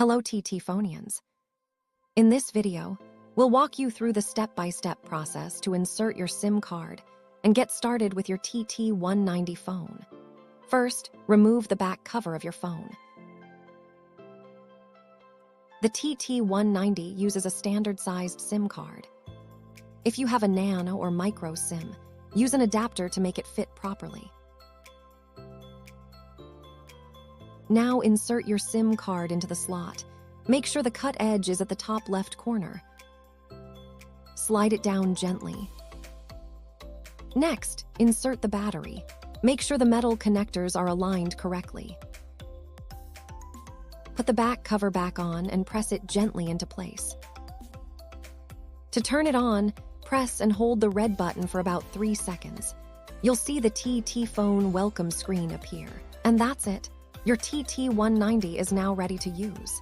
Hello TTfonians. In this video, we'll walk you through the step-by-step process to insert your SIM card and get started with your TT190 phone. First, remove the back cover of your phone. The TT190 uses a standard-sized SIM card. If you have a nano or micro SIM, use an adapter to make it fit properly. Now insert your SIM card into the slot. Make sure the cut edge is at the top left corner. Slide it down gently. Next, insert the battery. Make sure the metal connectors are aligned correctly. Put the back cover back on and press it gently into place. To turn it on, press and hold the red button for about 3 seconds. You'll see the TTfone welcome screen appear. And that's it. Your TT190 is now ready to use.